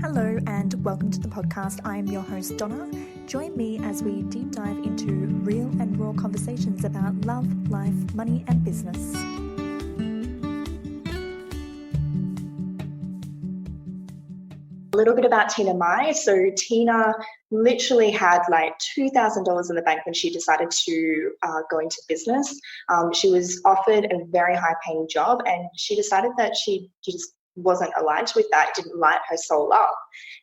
Hello and welcome to the podcast. I'm your host, Donna. Join me as we deep dive into real and raw conversations about love, life, money, and business. A little bit about Tina and I. So Tina literally had like $2,000 in the bank when she decided to go into business. She was offered a very high paying job and she decided that she just wasn't aligned with that, didn't light her soul up.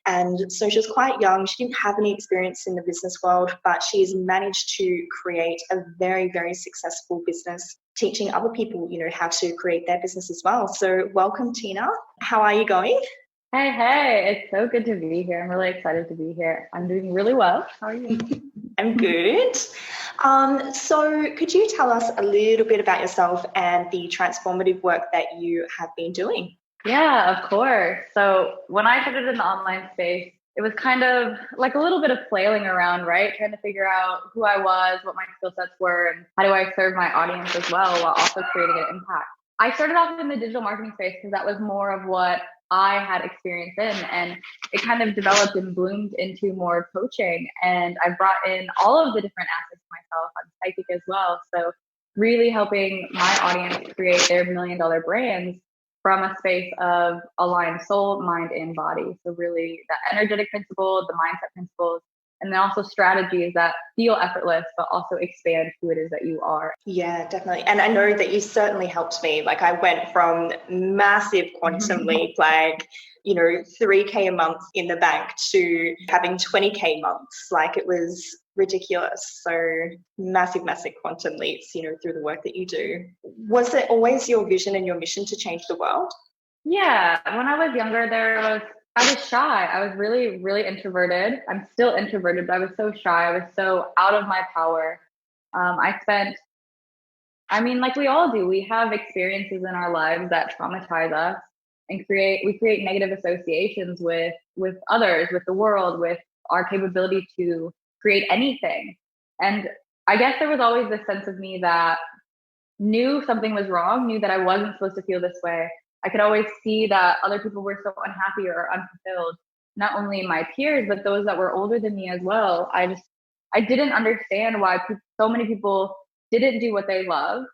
And so she was quite young. She didn't have any experience in the business world, but she's managed to create a very, very successful business, teaching other people, how to create their business as well. So welcome, Tina. How are you going? Hey, it's so good to be here. I'm really excited to be here. I'm doing really well. How are you? I'm good. So could you tell us a little bit about yourself and the transformative work that you have been doing? Yeah, of course. So when I started in the online space, it was kind of like a little bit of flailing around, right? Trying to figure out who I was, what my skill sets were, and how do I serve my audience as well while also creating an impact. I started off in the digital marketing space because that was more of what I had experience in, and it kind of developed and bloomed into more coaching. And I brought in all of the different aspects of myself. I'm psychic as well. So really helping my audience create their $1 million brands from a space of aligned soul, mind, and body. So really that energetic principle, the mindset principles, and then also strategies that feel effortless, but also expand who it is that you are. Yeah, definitely. And I know that you certainly helped me. Like I went from massive quantum leap, like, 3K a month in the bank to having 20K months. Like it was ridiculous. So massive quantum leaps, through the work that you do. Was it always your vision and your mission to change the world? Yeah. When I was younger, I was shy. I was really, really introverted. I'm still introverted, but I was so shy. I was so out of my power. Like we all do, we have experiences in our lives that traumatize us and we create negative associations with others, with the world, with our capability to create anything. And I guess there was always this sense of me that knew something was wrong, knew that I wasn't supposed to feel this way. I could always see that other people were so unhappy or unfulfilled, not only my peers, but those that were older than me as well. I didn't understand why so many people didn't do what they loved,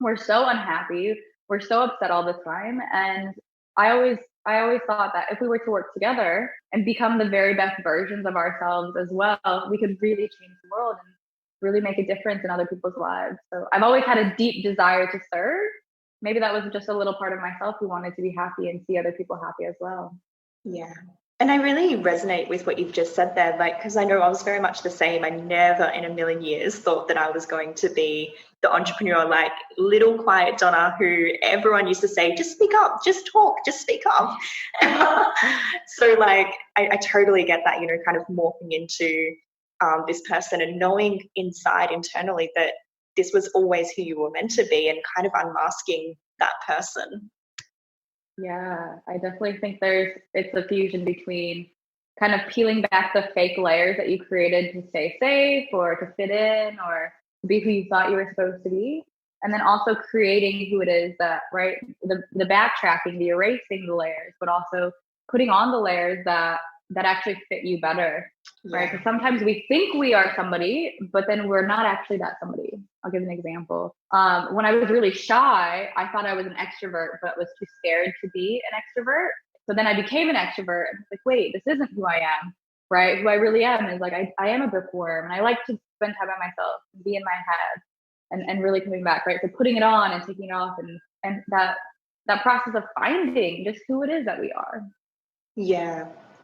were so unhappy, were so upset all the time. And I always thought that if we were to work together and become the very best versions of ourselves as well, we could really change the world and really make a difference in other people's lives. So I've always had a deep desire to serve. Maybe that was just a little part of myself who wanted to be happy and see other people happy as well. Yeah. And I really resonate with what you've just said there, because I know I was very much the same. I never in a million years thought that I was going to be the entrepreneur, like little quiet Donna, who everyone used to say, just speak up, just talk, just speak up. So I totally get that, kind of morphing into this person and knowing internally that this was always who you were meant to be and kind of unmasking that person. Yeah, I definitely think it's a fusion between kind of peeling back the fake layers that you created to stay safe or to fit in or to be who you thought you were supposed to be. And then also creating who it is that, right, the backtracking, the erasing the layers, but also putting on the layers that actually fit you better, right? Because sometimes we think we are somebody, but then we're not actually that somebody. I'll give an example. When I was really shy, I thought I was an extrovert, but was too scared to be an extrovert. So then I became an extrovert and was like, wait, this isn't who I am, right? Who I really am is like, I am a bookworm and I like to spend time by myself and be in my head and really coming back, right? So putting it on and taking it off and that process of finding just who it is that we are.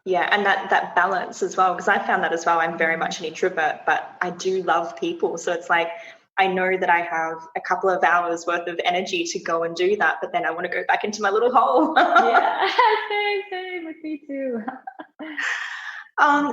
Yeah, and that balance as well, because I found that as well. I'm very much an introvert, but I do love people. So it's like, I know that I have a couple of hours worth of energy to go and do that, but then I want to go back into my little hole. Yeah, same with me too.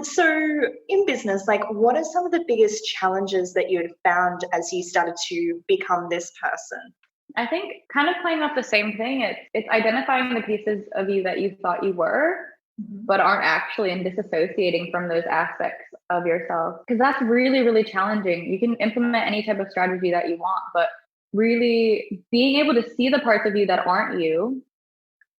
So in business, what are some of the biggest challenges that you had found as you started to become this person? I think kind of playing off the same thing. It's identifying the pieces of you that you thought you were, but aren't actually, and disassociating from those aspects of yourself. Because that's really, really challenging. You can implement any type of strategy that you want, but really being able to see the parts of you that aren't you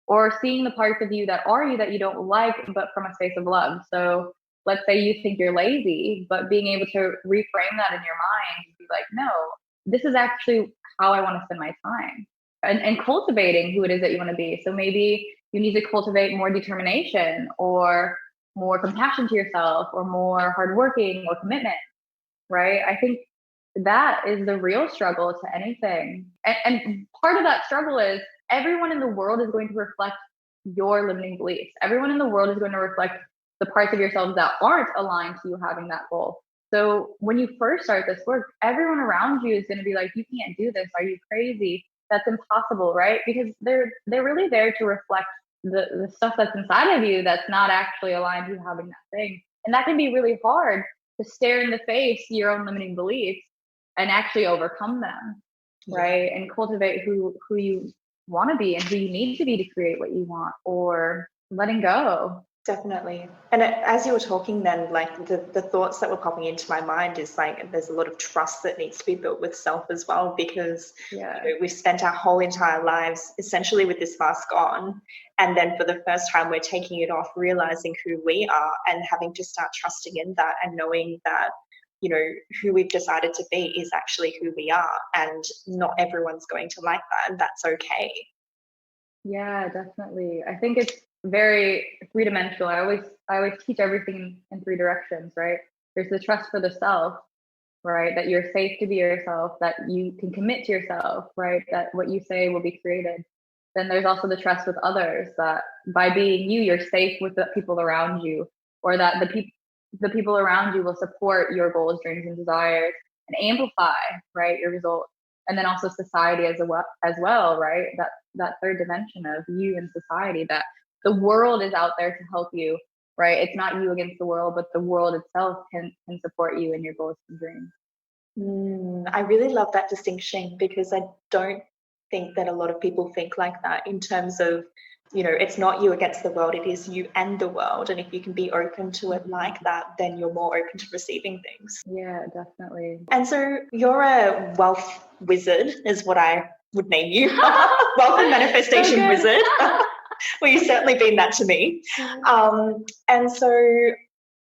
or seeing the parts of you that are you that you don't like, but from a space of love. So let's say you think you're lazy, but being able to reframe that in your mind and be like, no, this is actually how I want to spend my time, and cultivating who it is that you want to be. So maybe you need to cultivate more determination or more compassion to yourself or more hardworking or commitment, right? I think that is the real struggle to anything. And part of that struggle is everyone in the world is going to reflect your limiting beliefs. Everyone in the world is going to reflect the parts of yourself that aren't aligned to you having that goal. So when you first start this work, everyone around you is going to be like, you can't do this. Are you crazy? That's impossible, right? Because they're really there to reflect the stuff that's inside of you that's not actually aligned to you having that thing. And that can be really hard to stare in the face your own limiting beliefs and actually overcome them, right? And cultivate who you want to be and who you need to be to create what you want, or letting go. Definitely. And as you were talking then, like the thoughts that were popping into my mind is like there's a lot of trust that needs to be built with self as well, because we've spent our whole entire lives essentially with this mask on, and then for the first time we're taking it off, realizing who we are and having to start trusting in that and knowing that, you know, who we've decided to be is actually who we are, and not everyone's going to like that, and that's okay. Yeah, definitely. I think it's very three-dimensional. I always teach everything in three directions, right? There's the trust for the self, right? That you're safe to be yourself, that you can commit to yourself, right? That what you say will be created. Then there's also the trust with others, that by being you, you're safe with the people around you, or that the people around you will support your goals, dreams, and desires and amplify, right, your results. And then also society as well, right? That third dimension of you and society, that the world is out there to help you, right? It's not you against the world, but the world itself can support you in your goals and dreams. I really love that distinction, because I don't think that a lot of people think like that, in terms of, you know, it's not you against the world, it is you and the world. And if you can be open to it like that, then you're more open to receiving things. Yeah, definitely. And so you're a wealth wizard is what I would name you. Wealth and manifestation wizard. Well, you've certainly been that to me. And so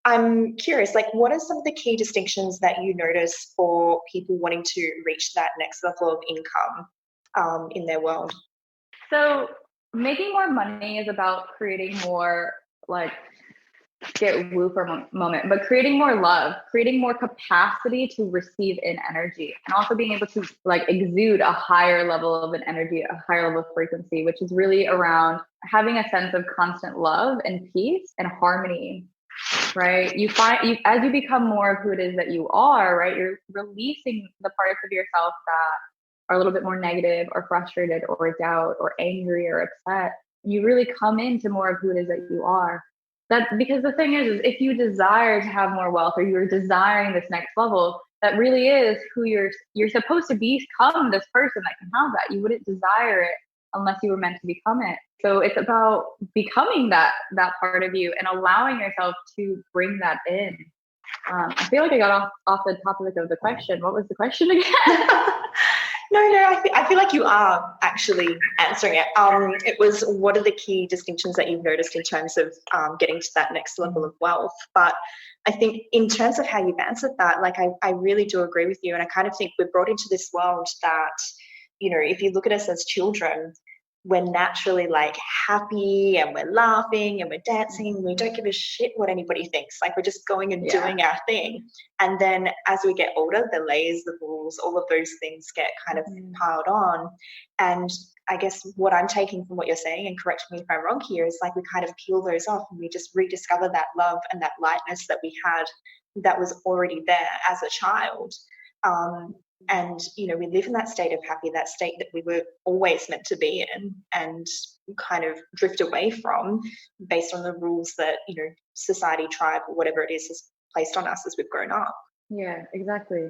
I'm curious, like, what are some of the key distinctions that you notice for people wanting to reach that next level of income in their world? So making more money is about creating more, like, get woo for a moment, but creating more love, creating more capacity to receive in energy, and also being able to like exude a higher level of an energy, a higher level of frequency, which is really around having a sense of constant love and peace and harmony, right? As you become more of who it is that you are, right, you're releasing the parts of yourself that are a little bit more negative or frustrated or doubt or angry or upset. You really come into more of who it is that you are. That, because the thing is if you desire to have more wealth, or you're desiring this next level, that really is who you're supposed to become, this person that can have that. You wouldn't desire it unless you were meant to become it. So it's about becoming that part of you and allowing yourself to bring that in. I feel like I got off the topic of the question. What was the question again? No, I feel like you are actually answering it. It was, what are the key distinctions that you've noticed in terms of getting to that next level of wealth? But I think in terms of how you've answered that, like I really do agree with you. And I kind of think we're brought into this world that, you know, if you look at us as children, we're naturally like happy and we're laughing and we're dancing and we don't give a shit what anybody thinks. Like we're just going and doing our thing. And then as we get older, the layers, the rules, all of those things get kind of piled on. And I guess what I'm taking from what you're saying, and correct me if I'm wrong here, is like we kind of peel those off and we just rediscover that love and that lightness that we had that was already there as a child. And, you know, we live in that state of happy, that state that we were always meant to be in, and kind of drift away from based on the rules that, you know, society, tribe, or whatever it is has placed on us as we've grown up. Yeah, exactly.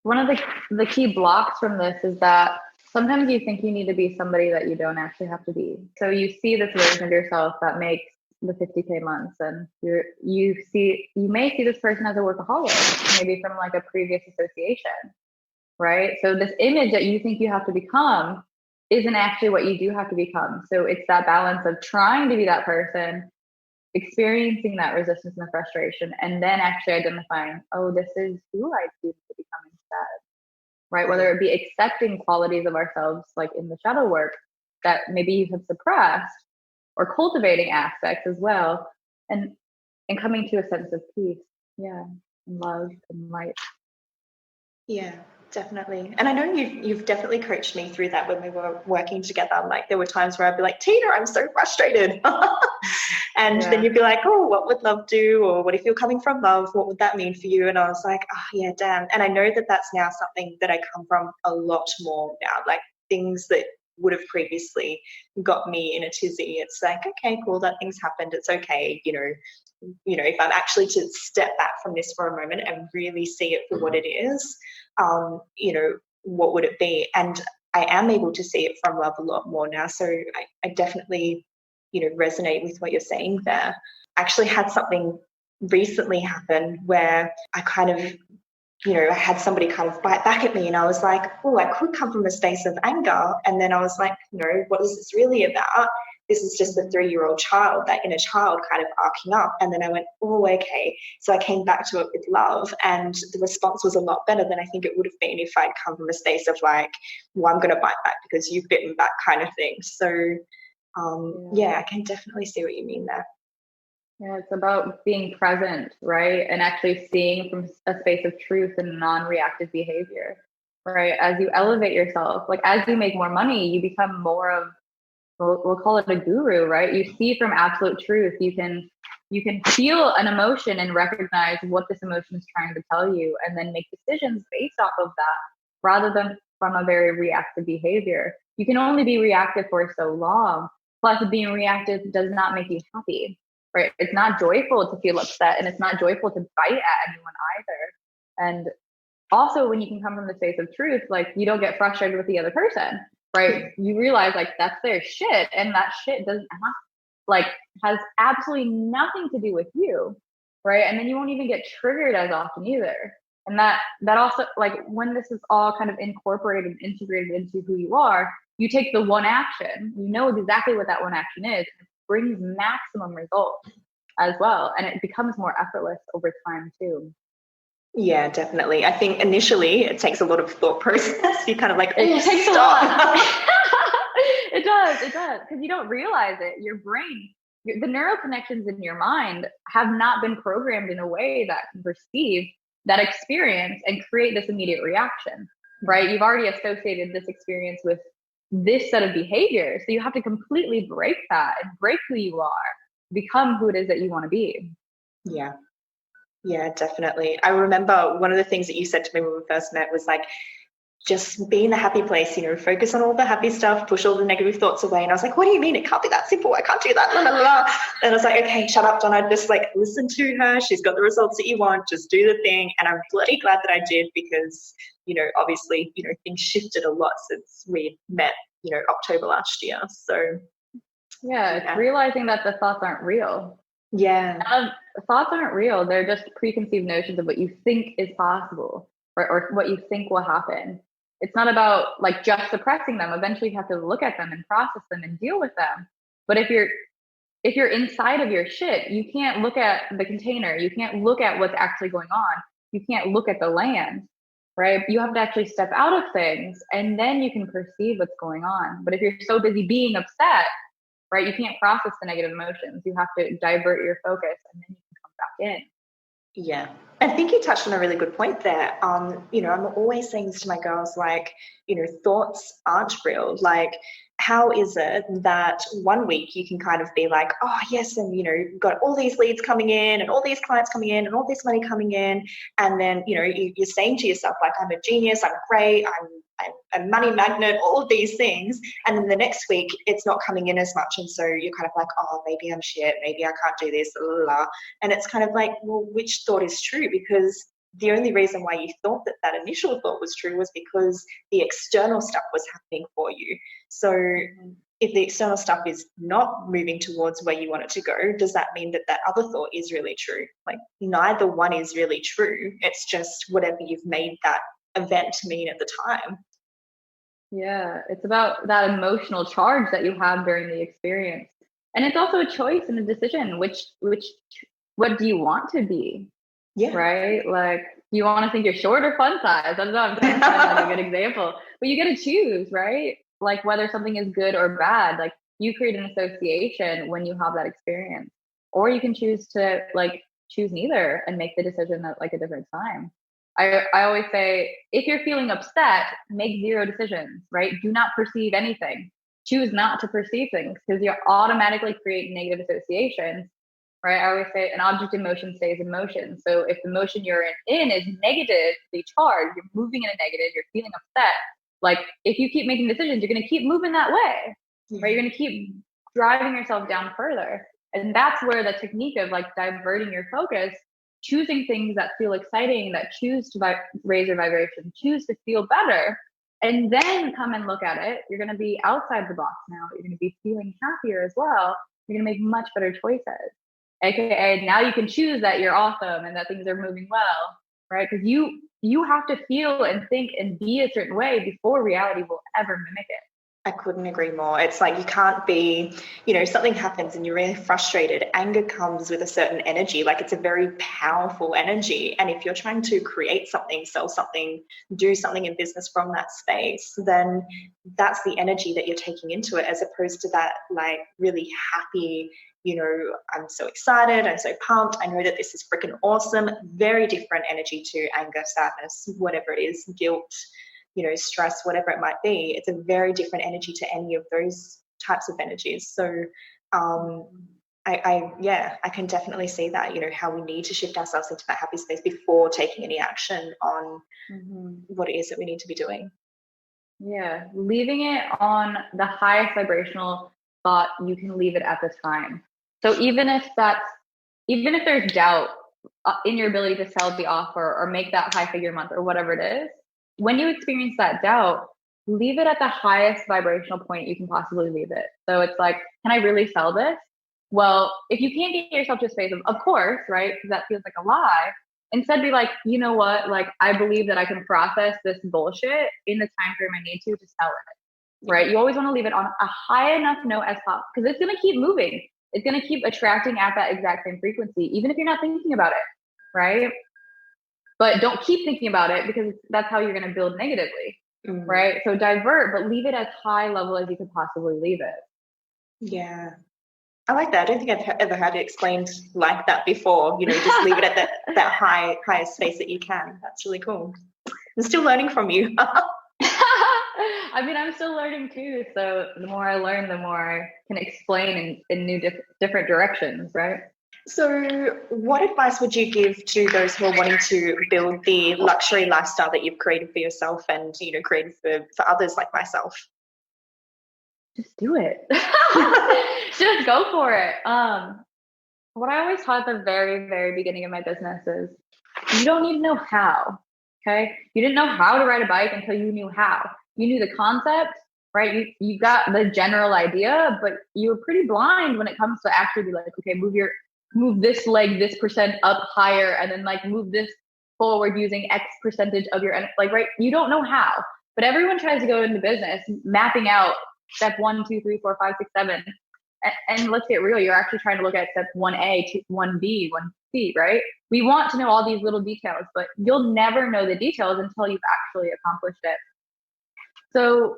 One of the key blocks from this is that sometimes you think you need to be somebody that you don't actually have to be. So you see this version of yourself that makes the 50K months, and you may see this person as a workaholic, maybe from like a previous association, right? So this image that you think you have to become isn't actually what you do have to become. So it's that balance of trying to be that person, experiencing that resistance and the frustration, and then actually identifying, oh, this is who I choose to become instead, right? Whether it be accepting qualities of ourselves, like in the shadow work, that maybe you have suppressed, or cultivating aspects as well, and coming to a sense of peace, and love and light. Yeah, definitely. And I know you've definitely coached me through that when we were working together. Like there were times where I'd be like, Tina, I'm so frustrated. And then you'd be like, oh, what would love do? Or what if you're coming from love? What would that mean for you? And I was like, oh yeah, damn. And I know that that's now something that I come from a lot more now, like things that would have previously got me in a tizzy. It's like, okay, cool, that thing's happened. It's okay. If I'm actually to step back from this for a moment and really see it for what it is, what would it be? And I am able to see it from love a lot more now. So I definitely, resonate with what you're saying there. I actually had something recently happen where I kind of, I had somebody kind of bite back at me, and I was like, oh, I could come from a space of anger. And then I was like, what is this really about? This is just the 3-year-old child, that inner child kind of arcing up. And then I went, oh, okay. So I came back to it with love, and the response was a lot better than I think it would have been if I'd come from a space of like, well, I'm going to bite back because you've bitten back kind of thing. So, I can definitely see what you mean there. Yeah, it's about being present, right? And actually seeing from a space of truth and non-reactive behavior, right? As you elevate yourself, like as you make more money, you become more of, we'll call it a guru, right? You see from absolute truth. You can feel an emotion and recognize what this emotion is trying to tell you, and then make decisions based off of that, rather than from a very reactive behavior. You can only be reactive for so long. Plus, being reactive does not make you happy, right? It's not joyful to feel upset, and it's not joyful to bite at anyone either. And also, when you can come from the space of truth, like you don't get frustrated with the other person, right? You realize like that's their shit, and that shit has absolutely nothing to do with you, right? And then you won't even get triggered as often either. And that also, like when this is all kind of incorporated and integrated into who you are, you take the one action, you know exactly what that one action is, and it brings maximum results as well. And it becomes more effortless over time too. Yeah, definitely. I think initially it takes a lot of thought process. You kind of like, it takes stop. A lot. It does, because you don't realize it. Your brain, the neural connections in your mind have not been programmed in a way that can perceive that experience and create this immediate reaction, right? You've already associated this experience with this set of behaviors. So you have to completely break that and break who you are, become who it is that you want to be. Yeah, definitely. I remember one of the things that you said to me when we first met was like, just be in the happy place, focus on all the happy stuff, push all the negative thoughts away. And I was like, what do you mean? It can't be that simple. I can't do that. La, la, la. And I was like, okay, shut up, Donna. Just like listen to her. She's got the results that you want. Just do the thing. And I'm bloody glad that I did, because, obviously, things shifted a lot since we met, October last year. So it's realizing that the thoughts aren't real. Thoughts aren't real. They're just preconceived notions of what you think is possible, or what you think will happen. It's not about like just suppressing them. Eventually you have to look at them and process them and deal with them. But if you're inside of your shit, you can't look at the container. You can't look at what's actually going on. You can't look at the land, right? You have to actually step out of things, and then you can perceive what's going on. But if you're so busy being upset, right, you can't process the negative emotions. You have to divert your focus, and then you can come back in. Yeah. I think you touched on a really good point there. I'm always saying this to my girls, like, thoughts aren't real. Like, how is it that one week you can kind of be like, oh yes, and got all these leads coming in and all these clients coming in and all this money coming in, and then you're saying to yourself like, I'm a genius, I'm great, I'm a money magnet, all of these things, and then the next week it's not coming in as much, and so you're kind of like, oh, maybe I'm shit, maybe I can't do this, blah, blah, blah. And it's kind of like, well, which thought is true? Because the only reason why you thought that initial thought was true was because the external stuff was happening for you. So if the external stuff is not moving towards where you want it to go, does that mean that other thought is really true? Like, neither one is really true. It's just whatever you've made that event mean at the time. Yeah, it's about that emotional charge that you have during the experience. And it's also a choice and a decision, what do you want to be? Yeah. Right? Like, do you want to think you're short or fun size? I don't know, I'm trying to find like a good example. But you get to choose, right? Like whether something is good or bad. Like you create an association when you have that experience. Or you can choose to like choose neither and make the decision at like a different time. I always say, if you're feeling upset, make zero decisions, right? Do not perceive anything. Choose not to perceive things because you're automatically creating negative associations, right? I always say an object in motion stays in motion. So if the motion you're in is negatively charged, you're moving in a negative, you're feeling upset. Like if you keep making decisions, you're going to keep moving that way, right? You're going to keep driving yourself down further. And that's where the technique of like diverting your focus, choosing things that feel exciting, that choose to raise your vibration, choose to feel better, and then come and look at it. You're going to be outside the box now. You're going to be feeling happier as well. You're going to make much better choices. AKA now you can choose that you're awesome and that things are moving well, right? Because you have to feel and think and be a certain way before reality will ever mimic it. I couldn't agree more. It's like you can't be, something happens and you're really frustrated. Anger comes with a certain energy, like it's a very powerful energy. And if you're trying to create something, sell something, do something in business from that space, then that's the energy that you're taking into it, as opposed to that like really happy, I'm so excited, I'm so pumped, I know that this is freaking awesome. Very different energy to anger, sadness, whatever it is, guilt, stress, whatever it might be. It's a very different energy to any of those types of energies. So I can definitely see that, how we need to shift ourselves into that happy space before taking any action on what it is that we need to be doing. Yeah, leaving it on the highest vibrational thought, you can leave it at the time. So even if there's doubt in your ability to sell the offer or make that high figure month or whatever it is, when you experience that doubt, leave it at the highest vibrational point you can possibly leave it. So it's like, can I really sell this? Well, if you can't get yourself to a space of course, right? Because that feels like a lie. Instead, be like, you know what? Like, I believe that I can process this bullshit in the time frame I need to sell it, right? You always want to leave it on a high enough note as possible because it's going to keep moving. It's going to keep attracting at that exact same frequency, even if you're not thinking about it, right? But don't keep thinking about it because that's how you're going to build negatively, right? So divert, but leave it as high level as you could possibly leave it. Yeah. I like that. I don't think I've ever had it explained like that before. Just leave it at that highest space that you can. That's really cool. I'm still learning from you. I mean, I'm still learning too. So the more I learn, the more I can explain in new different directions, right? So what advice would you give to those who are wanting to build the luxury lifestyle that you've created for yourself and, created for others like myself? Just do it. Just go for it. What I always taught at the very, very beginning of my business is you don't need to know how. Okay. You didn't know how to ride a bike until you knew how. You knew the concept, right? You got the general idea, but you were pretty blind when it comes to actually be like, okay, move this leg this percent up higher, and then like move this forward using X percentage of your like, right? You don't know how, but everyone tries to go into business mapping out step 1, 2, 3, 4, 5, 6, 7. And let's get real, you're actually trying to look at step 1A, 1B, 1C, right? We want to know all these little details, but you'll never know the details until you've actually accomplished it. So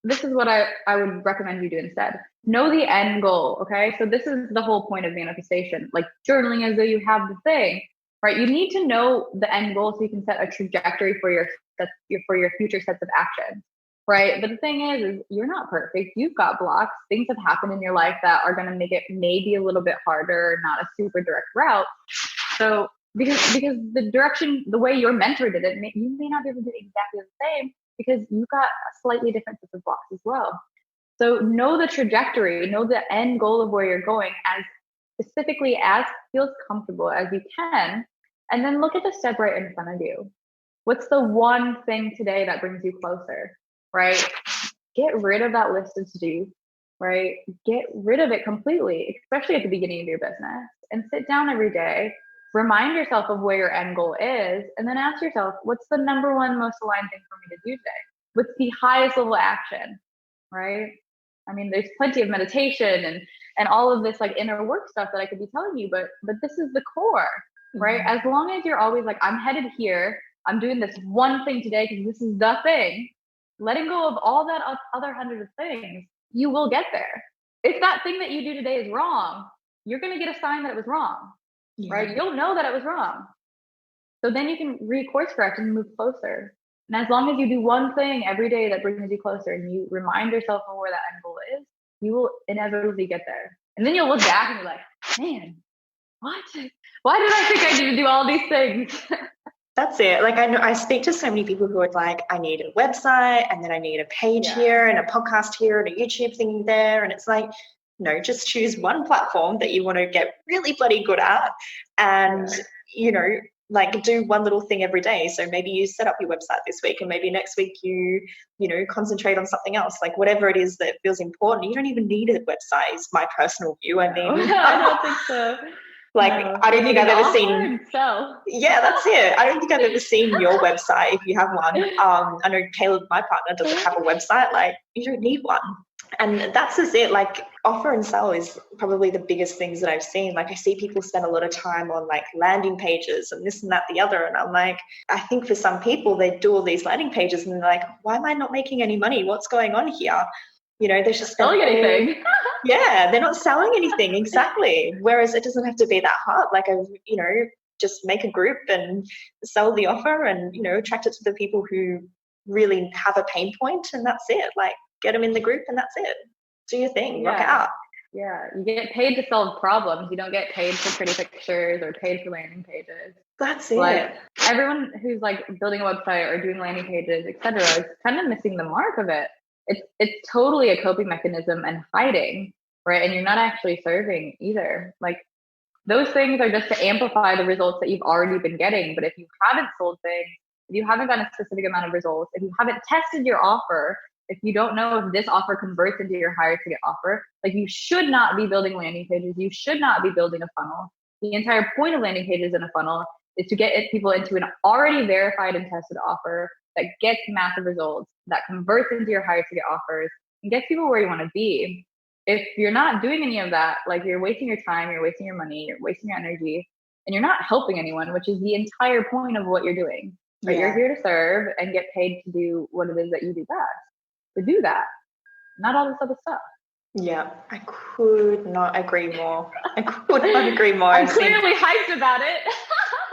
this is what I would recommend you do instead. Know the end goal, okay? So this is the whole point of manifestation, like journaling as though you have the thing, right? You need to know the end goal so you can set a trajectory for your future sets of actions. Right. But the thing is you're not perfect. You've got blocks. Things have happened in your life that are going to make it maybe a little bit harder, not a super direct route. So because the way your mentor did it, you may not be able to do exactly the same because you've got a slightly different set of blocks as well. So know the trajectory, know the end goal of where you're going as specifically as feels comfortable as you can. And then look at the step right in front of you. What's the one thing today that brings you closer? Right? Get rid of that list of to-do, right? Get rid of it completely, especially at the beginning of your business, and sit down every day, remind yourself of where your end goal is, and then ask yourself, what's the number one most aligned thing for me to do today? what's the highest level action, right? I mean, there's plenty of meditation and all of this like inner work stuff that I could be telling you, but this is the core, right? As long as you're always like, I'm headed here, I'm doing this one thing today because this is the thing, letting go of all that other hundred of things, you will get there. If that thing that you do today is wrong, you're going to get a sign that it was wrong, right? You'll know that it was wrong. So then you can recourse correct and move closer. And as long as you do one thing every day that brings you closer and you remind yourself of where that end goal is, you will inevitably get there. And then you'll look back and be like, man, what? Why did I think I need to do all these things? That's it. Like, I know I speak to so many people who are like, I need a website and then I need a page here and a podcast here and a YouTube thing there. And it's like, no, just choose one platform that you want to get really bloody good at and, you know, like do one little thing every day. So maybe you set up your website this week and maybe next week you know, concentrate on something else, like whatever it is that feels important. You don't even need a website is my personal view. I mean, I don't think so. Like, no, I don't think I've ever seen. Yeah, that's it. I don't think I've ever seen your website if you have one. I know Caleb, my partner, doesn't have a website. Like, you don't need one. And that's just it. Like, offer and sell is probably the biggest things that I've seen. Like, I see people spend a lot of time on like landing pages and this and that, the other. And I'm like, I think for some people, they do all these landing pages and they're like, why am I not making any money? What's going on here? You know, they're just selling anything. Yeah, they're not selling anything. Exactly. Whereas it doesn't have to be that hard. Like, you know, just make a group and sell the offer and, you know, attract it to the people who really have a pain point, and that's it. Like, get them in the group and that's it. Do your thing. Rock out. Yeah, you get paid to solve problems. You don't get paid for pretty pictures or paid for landing pages. That's it. Like, everyone who's like building a website or doing landing pages, etc., is kind of missing the mark of it. It's totally a coping mechanism and hiding, right? And you're not actually serving either. Like, those things are just to amplify the results that you've already been getting. But if you haven't sold things, if you haven't gotten a specific amount of results, if you haven't tested your offer, if you don't know if this offer converts into your higher ticket offer, like, you should not be building landing pages. You should not be building a funnel. The entire point of landing pages in a funnel is to get people into an already verified and tested offer that gets massive results, that converts into your higher ticket offers and gets people where you want to be. If you're not doing any of that, like, you're wasting your time, you're wasting your money, you're wasting your energy, and you're not helping anyone, which is the entire point of what you're doing. But you're here to serve and get paid to do what it is that you do best. To do that, not all this other stuff. Yeah, I could not agree more. I could not agree more. I'm clearly hyped about it.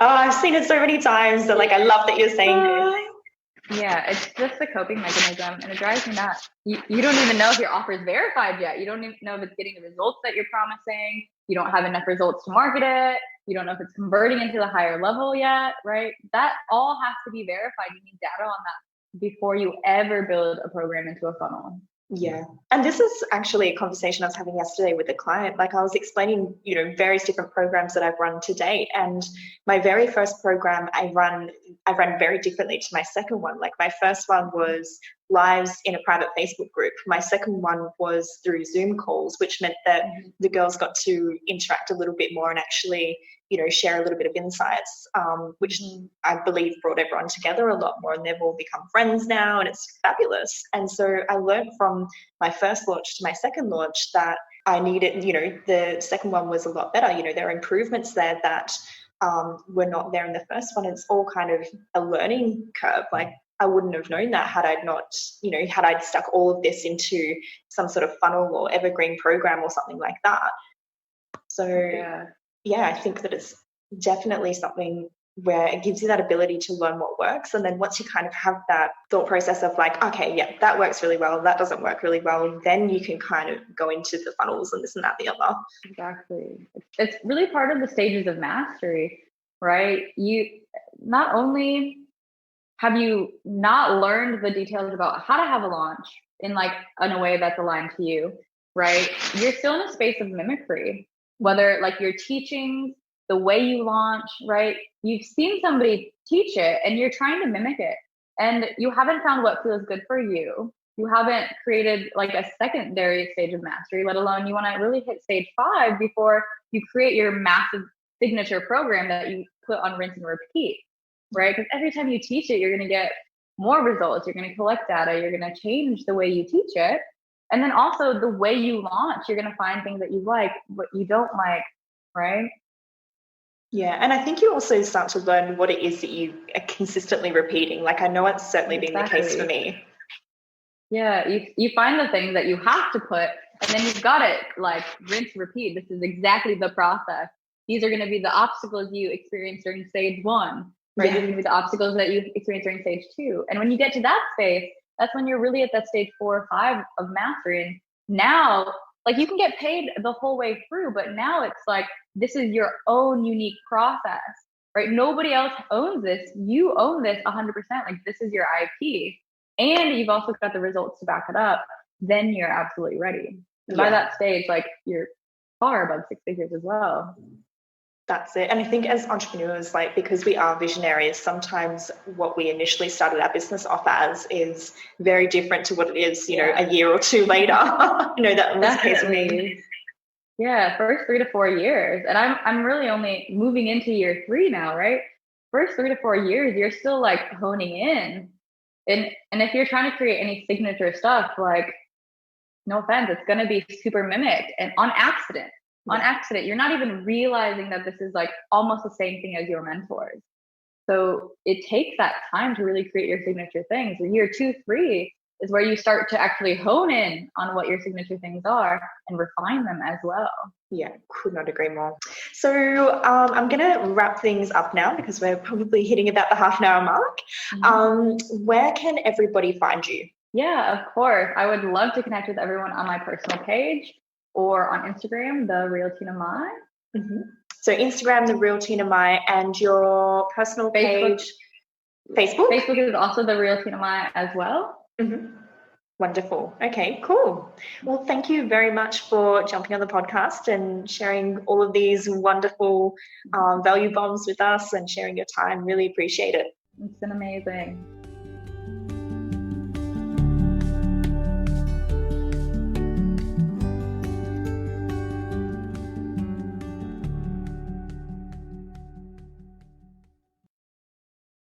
Oh, I've seen it so many times that, like, I love that you're saying this. Yeah, it's just a coping mechanism, and it drives me nuts. You don't even know if your offer is verified yet. You don't even know if it's getting the results that you're promising. You don't have enough results to market it. You don't know if it's converting into the higher level yet, right? That all has to be verified. You need data on that before you ever build a program into a funnel. Yeah. And this is actually a conversation I was having yesterday with a client. Like, I was explaining, you know, various different programs that I've run to date. And my very first program I ran very differently to my second one. Like, my first one was lives in a private Facebook group. My second one was through Zoom calls, which meant that the girls got to interact a little bit more and actually, you know, share a little bit of insights, which I believe brought everyone together a lot more, and they've all become friends now, and it's fabulous. And so I learned from my first launch to my second launch that I needed, you know, the second one was a lot better. You know, there are improvements there that were not there in the first one. It's all kind of a learning curve. Like, I wouldn't have known that had I not, you know, had I stuck all of this into some sort of funnel or evergreen program or something like that. So yeah, I think that it's definitely something where it gives you that ability to learn what works. And then once you kind of have that thought process of like, okay, yeah, that works really well, that doesn't work really well, then you can kind of go into the funnels and this and that, the other. Exactly. It's really part of the stages of mastery, right? You not only have you not learned the details about how to have a launch in a way that's aligned to you, right? You're still in a space of mimicry. Whether like you're teaching the way you launch, right? You've seen somebody teach it and you're trying to mimic it, and you haven't found what feels good for you. You haven't created like a secondary stage of mastery, let alone you want to really hit stage 5 before you create your massive signature program that you put on rinse and repeat, right? Because every time you teach it, you're going to get more results. You're going to collect data. You're going to change the way you teach it. And then also the way you launch, you're going to find things that you like, what you don't like, right? Yeah, and I think you also start to learn what it is that you are consistently repeating. Like, I know it's certainly been the case for me. Yeah, you find the things that you have to put, and then you've got it like rinse, repeat. This is exactly the process. These are going to be the obstacles you experience during stage 1, right? These are going to be the obstacles that you experience during stage 2. And when you get to that space, that's when you're really at that stage 4 or 5 of mastery. And now, like, you can get paid the whole way through, but now it's like, this is your own unique process, right? Nobody else owns this. You own this 100%. Like, this is your IP. And you've also got the results to back it up. Then you're absolutely ready. And by that stage, like, you're far above 6 figures as well. That's it. And I think as entrepreneurs, like, because we are visionaries, sometimes what we initially started our business off as is very different to what it is, you know, a year or 2 later. That was the case for me. Yeah, first 3 to 4 years. And I'm really only moving into year 3 now, right? First 3 to 4 years, you're still like honing in. And if you're trying to create any signature stuff, like, no offense, it's going to be super mimicked and on accident. On accident, you're not even realizing that this is like almost the same thing as your mentors. So it takes that time to really create your signature things. And year 2, 3 is where you start to actually hone in on what your signature things are and refine them as well. Yeah, could not agree more. So I'm going to wrap things up now because we're probably hitting about the half an hour mark. Mm-hmm. Where can everybody find you? Yeah, of course. I would love to connect with everyone on my personal page or on Instagram, The Real Tina Mai. Mm-hmm. So Instagram, The Real Tina Mai, and your personal page? Facebook? Facebook is also The Real Tina Mai as well. Mm-hmm. Wonderful. Okay, cool. Well, thank you very much for jumping on the podcast and sharing all of these wonderful value bombs with us and sharing your time. Really appreciate it. It's been amazing.